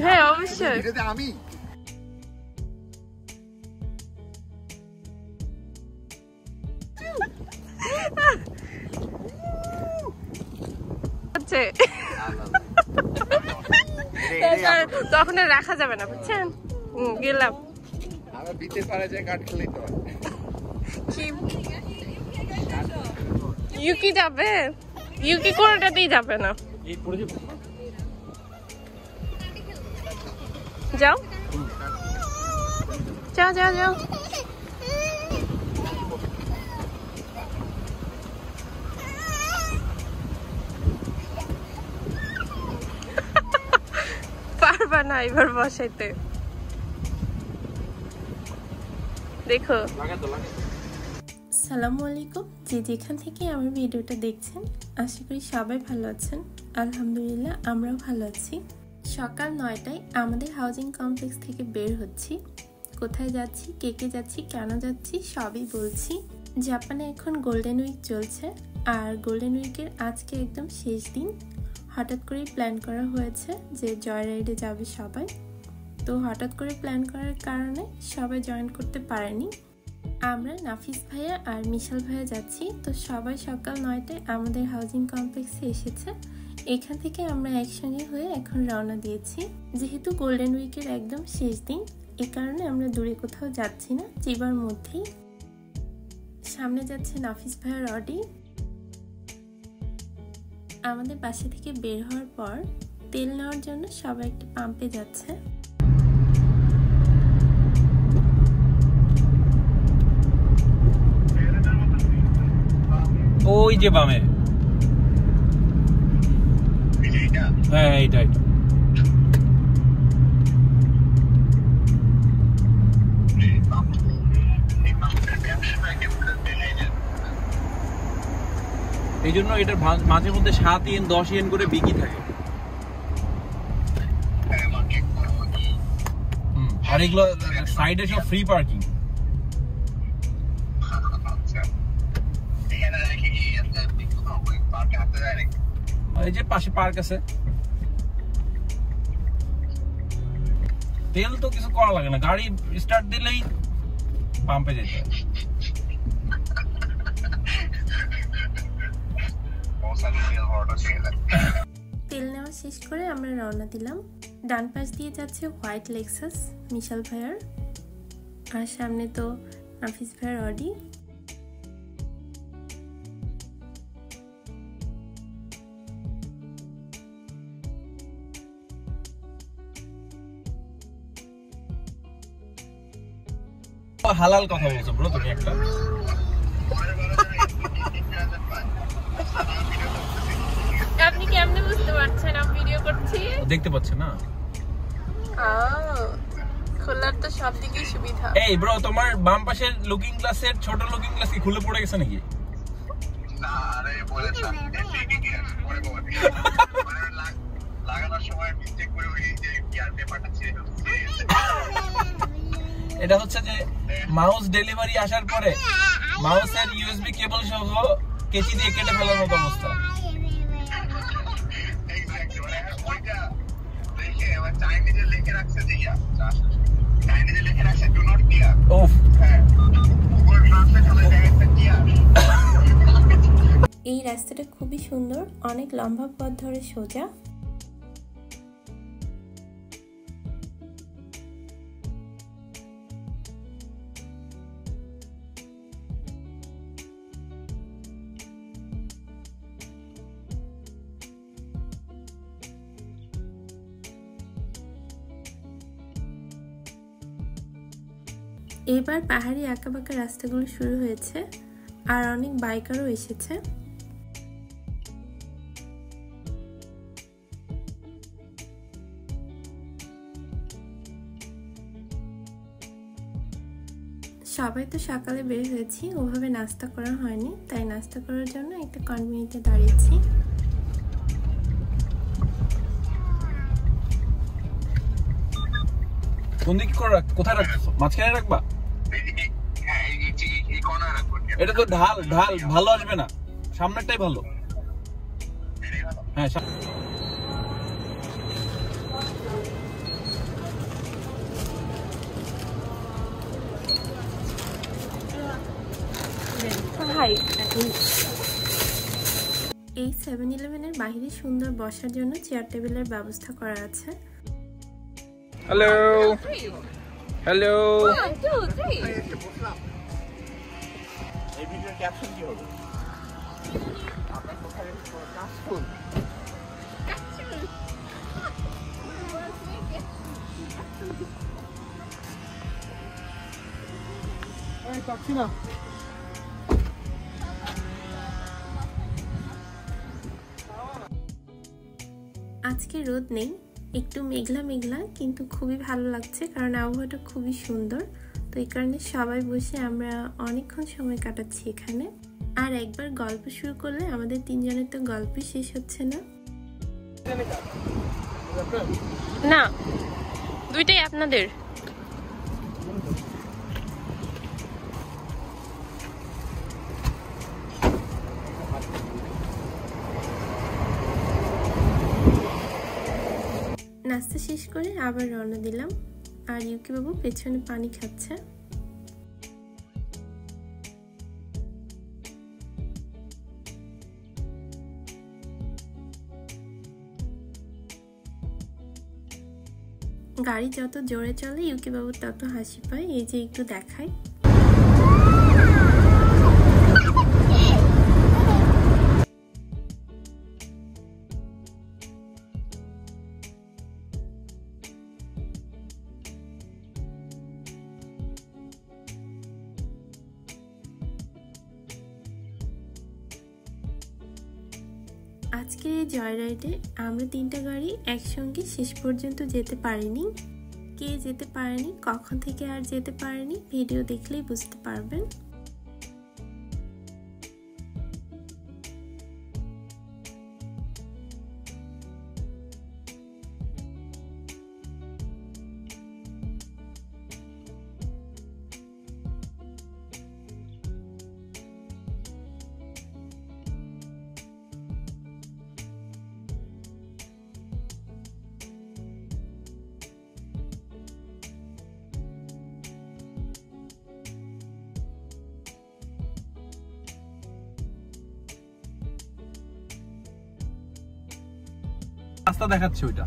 হ্যাঁ অবশ্যই। আমি তখন রাখা যাবে না বুঝছেন। গেলাম বিচের পাড়ে যাই কাঠ খেলেই তো। ইউকি যাবে? ইউকি কোনোটাতেই যাবে না। যাও যাও যাও যাও। পারবা না এবার বসাইতে। দেখো। আসসালামু আলাইকুম, যে যেখান থেকে আমার ভিডিওটা দেখছেন আশা করি সবাই ভালো আছেন। আলহামদুলিল্লাহ আমরাও ভালো আছি। সকাল 9টায় আমাদের হাউজিং কমপ্লেক্স থেকে বের হচ্ছি। কোথায় যাচ্ছি, কে কে যাচ্ছি, কেন যাচ্ছি সবই বলছি। জাপানে এখন গোল্ডেন উইক চলছে, আর গোল্ডেন উইকের আজকে একদম শেষ দিন। হঠাৎ করেই প্ল্যান করা হয়েছে যে জয় রাইডে যাবে সবাই। তো হঠাৎ করে প্ল্যান করার কারণে সবাই জয়েন করতে পারেনি। আমরা নাফিস ভাইয়া আর মিশাল ভাইয়া যাচ্ছি। তো সবাই সকাল 9টায় আমাদের হাউজিং কমপ্লেক্সে এসেছে। এখান থেকে আমরা একসঙ্গে হয়ে এখন রওনা দিয়েছি। যেহেতু গোল্ডেন উইকের একদম শেষ দিন, এ কারণে আমরা দূরে কোথাও যাচ্ছি না, চিবার মধ্যেই। সামনে যাচ্ছে নাফিস ভাইয়ার অডি। আমাদের বাসা থেকে বের হওয়ার পর তেল নেওয়ার জন্য সবাই একটা পাম্পে যাচ্ছে। ওই যে বামে, হ্যাঁ এইটা এইটা। এই জন্য এটার মাঝে মধ্যে 7 ইয়েন 10 ইয়েন করে বিক্রি থাকে। আর এগুলো সাইডে সব ফ্রি পার্কিং। এই যে পাশে পার্ক আছে। তেল তো কিছু করা লাগে না, গাড়ি স্টার্ট দিলেই পাম্পে যেতে হয়। তেল নেওয়া শেষ করে আমরা রওনা দিলাম। ডান পাশ দিয়ে যাচ্ছে হোয়াইট লেক্সাস মিশাল ভাইয়ার, আর সামনে তো নাফিস ভাইয়ার অডি। হালাল কথা বলছো ব্রো তুমি একটা। আপনি কেমনে বুঝতে পারছেন আমি ভিডিও করছি? দেখতে পাচ্ছেন না? খোলার তো সব দিকেই সুবিধা। এই ব্রো, তোমার বাম পাশের লুকিং গ্লাসের ছোট লুকিং গ্লাস কি খুলে পড়ে গেছে নাকি? না আরে বলেছিলাম লাগানোর সময় মিস্টেক করে ওই যে ইয়ার পেপারটা ছিঁড়ে ফেলছে। এটা হচ্ছে যে মাউস ডেলিভারি আসার পরে মাউসের ইউএসবি কেবল সহ কেচি দিয়ে কেটে ফেলার মতো অবস্থা। এই রাস্তাটা খুবই সুন্দর, অনেক লম্বা পথ ধরে সোজা। এবার পাহাড়ি আঁকাবাঁকা রাস্তাগুলো শুরু হয়েছে, আর অনেক বাইকারও এসেছে। সবাই তো সকালে বের হয়েছি, ওভাবে নাস্তা করা হয়নি, তাই নাস্তা করার জন্য একটা কনভেনিতে দাঁড়িয়েছি। কোন দিকে করে কোথায় রাখছো? মাঝখানে রাখবা? এটা তো ঢাল ঢাল ভালো আসবে না, সামনেরটাই ভালো। হ্যাঁ খাই। এই 7-Eleven-এর বাইরে সুন্দর বসার জন্য চেয়ার টেবিলের ব্যবস্থা করা আছে। হ্যালো হ্যালো, 1 2 3 এই ভিডিওর ক্যাপশন কি হবে? আপনার কোথায় কাশফুল এই পাচ্ছি না। আজকে রোদ নেই, একটু মেঘলা মেঘলা, কিন্তু খুবই ভালো লাগছে কারণ আবহাওয়াটা খুবই সুন্দর। তো এই কারণে সবাই বসে আমরা অনেকক্ষণ সময় কাটাচ্ছি এখানে। আর একবার গল্প শুরু করলে আমাদের তিনজনের তো গল্পই শেষ হচ্ছে না। না, দুইটাই আপনাদের। নাস্তা শেষ করে আবার রওনা দিলাম, আর ইউকি বাবু পেছনে পানি খাচ্ছে। গাড়ি যত জোরে চলে ইউকি বাবু তত হাসি পায়। এই যে একটু দেখায়। আজকের এই জয় রাইডে আমরা 3টা গাড়ি একসঙ্গে শেষ পর্যন্ত যেতে পারিনি। কে যেতে পারেনি, কখন থেকে আর যেতে পারেনি, ভিডিও দেখলেই বুঝতে পারবেন। রাস্তা দেখাচ্ছে ওইটা।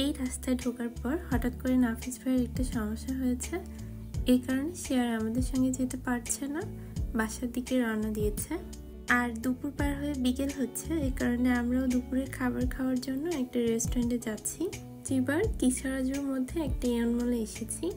এই রাস্তায় ঢোকার পর হঠাৎ করে নাফিস ভাইয়ের একটা সমস্যা হয়েছে। এই কারণে সে আর আমাদের সঙ্গে যেতে পারছে না, বাসার দিকে রওনা দিয়েছে। আর দুপুর পার হয়ে বিকেল হচ্ছে, এই কারণে আমরাও দুপুরের খাবার খাওয়ার জন্য একটা রেস্টুরেন্টে যাচ্ছি। এবার কিশোরাজুর মধ্যে একটা ইয়ন মলে এসেছি।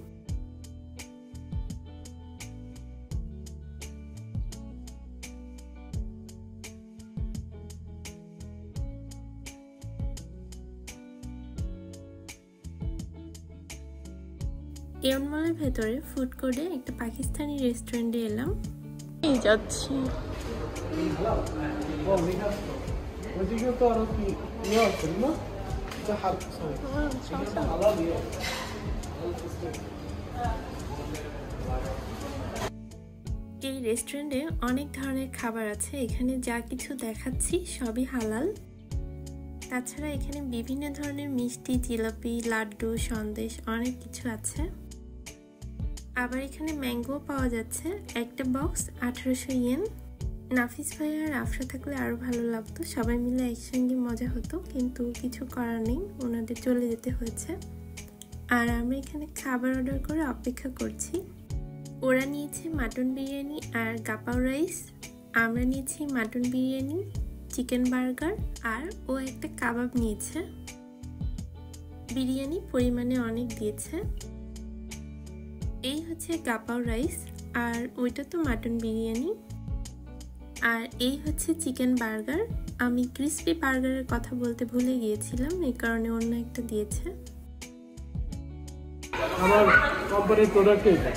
ইয়ন মলের ভেতরে ফুড কোর্টে একটা পাকিস্তানি রেস্টুরেন্টে এলাম। এই যাচ্ছি। এই রেস্টুরেন্টে অনেক ধরনের খাবার আছে। এখানে যা কিছু দেখাচ্ছি সবই হালাল। তাছাড়া এখানে বিভিন্ন ধরনের মিষ্টি, জিলাপি, লাড্ডু, সন্দেশ অনেক কিছু আছে। আবার এখানে ম্যাঙ্গো পাওয়া যাচ্ছে। একটা বক্স 1800 ইয়েন। নাফিস ভাই আর আফরা থাকলে আরও ভালো লাগতো, সবাই মিলে একসঙ্গে মজা হতো, কিন্তু কিছু করার নেই, ওনাদের চলে যেতে হয়েছে। আর আমরা এখানে খাবার অর্ডার করে অপেক্ষা করছি। ওরা নিয়েছে মাটন বিরিয়ানি আর গাপাও রাইস, আমরা নিয়েছি মাটন বিরিয়ানি, চিকেন বার্গার আর ও একটা কাবাব নিয়েছে। বিরিয়ানি পরিমাণে অনেক দিয়েছে। এই হচ্ছে গাপাও রাইস আর ওইটা তো মাটন বিরিয়ানি। আর এই হচ্ছে চিকেন বার্গার। আমি ক্রিসপি বার্গারের কথা বলতে ভুলে গিয়েছিলাম, এই কারণে অন্য একটা দিয়েছে। আমার কোম্পানির প্রোডাক্ট এটা,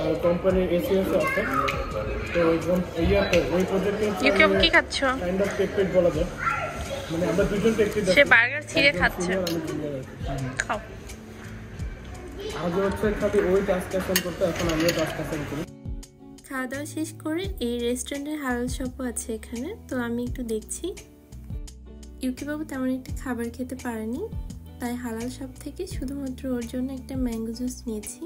আর কোম্পানির এসিএস আছে, তো ওই প্রজেক্টে কি খাচ্ছ? কাইন্ড অফ টেকটেক বলা যায়, মানে আমরা দুজন টেকটেক। সে বার্গার ছিঁড়ে খাচ্ছে, খাও। আগে হচ্ছে খালি ওই টাস্ক অ্যাসাইন করতে, এখন আমিও টাস্ক অ্যাসাইন করি। খাওয়া দাওয়া শেষ করে এই রেস্টুরেন্টের হালাল শপও আছে এখানে, তো আমি একটু দেখছি। ইউকি বাবু তেমন একটা খাবার খেতে পারেনি, তাই হালাল শপ থেকে শুধুমাত্র ওর জন্য একটা ম্যাঙ্গো জুস নিয়েছি।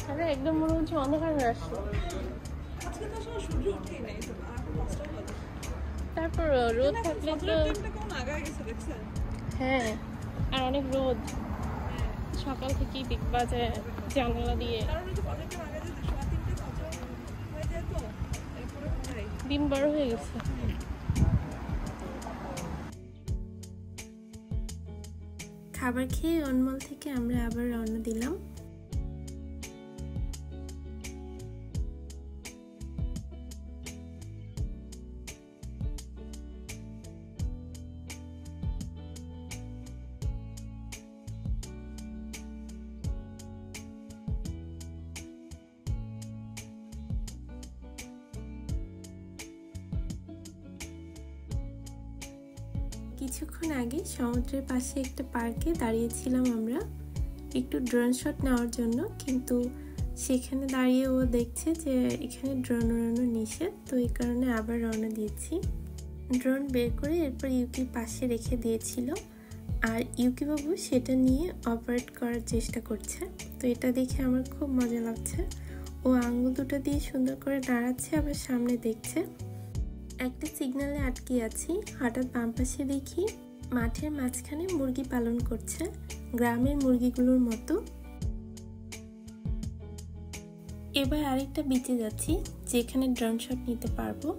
আরে একদম মনে হচ্ছে অন্ধকার হয়ে আসছে। তারপর রোদ থাকলে তো হ্যাঁ, আর অনেক রোদ। সকাল থেকেই দেখবা যে জানালা দিয়ে দিন বড় হয়ে গেছে। খাবার খেয়ে অনমল থেকে আমরা আবার রওনা দিলাম। কিছুক্ষণ আগে সমুদ্রের পাশে একটা পার্কে দাঁড়িয়েছিলাম আমরা একটু ড্রোন শট নেওয়ার জন্য, কিন্তু সেখানে দাঁড়িয়ে ও দেখছে যে এখানে ড্রোন উড়ানো নিষেধ, তো এই কারণে আবার রওনা দিয়েছি। ড্রোন বের করে এরপর ইউকির পাশে রেখে দিয়েছিল, আর ইউকি বাবু সেটা নিয়ে অপারেট করার চেষ্টা করছে। তো এটা দেখে আমার খুব মজা লাগছে। ও আঙ্গুল দুটো দিয়ে সুন্দর করে নাড়াচ্ছে, আবার সামনে দেখছে। একটা সিগন্যালে আটকে আছি, হঠাৎ বাম পাশে দেখি মাঠের মাঝখানে মুরগি পালন করছে, গ্রামের মুরগিগুলোর মতো। এবার আরেকটা বিচে যাচ্ছি যেখানে ড্রোন শট নিতে পারবো।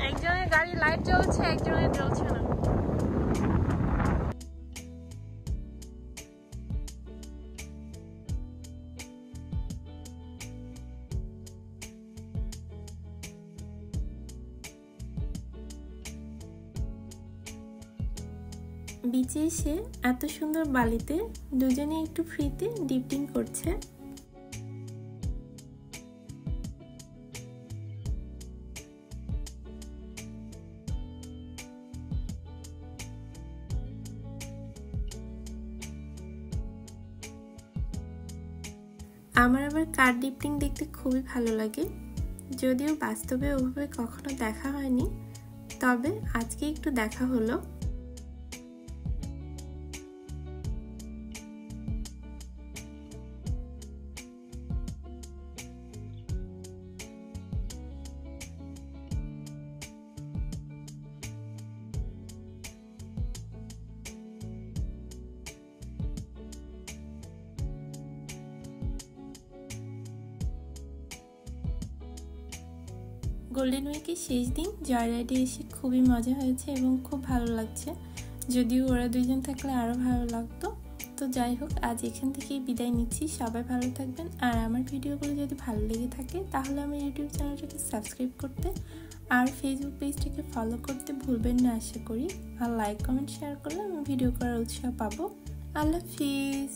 একজনের গাড়ি লাইট জ্বলছে, একজনের জ্বলছে না। বিচে এসে এত সুন্দর বালিতে দুজনে একটু ফ্রিতে ডিপটিং করছে। আমার আবার কার ডিপটিং দেখতে খুবই ভালো লাগে, যদিও বাস্তবে ওভাবে কখনো দেখা হয়নি, তবে আজকে একটু দেখা হলো। গোল্ডেন উইকের শেষ দিন জয়রাইডে এসে খুবই মজা হয়েছে এবং খুব ভালো লাগছে, যদিও ওরা দুইজন থাকলে আরও ভালো লাগতো। তো যাই হোক, আজ এখান থেকেই বিদায় নিচ্ছি। সবাই ভালো থাকবেন, আর আমার ভিডিওগুলো যদি ভালো লেগে থাকে তাহলে আমার ইউটিউব চ্যানেলটাকে সাবস্ক্রাইব করতে আর ফেসবুক পেজটাকে ফলো করতে ভুলবেন না আশা করি। আর লাইক কমেন্ট শেয়ার করলে আমি ভিডিও করার উৎসাহ পাবো। আল্লাহ হাফিজ।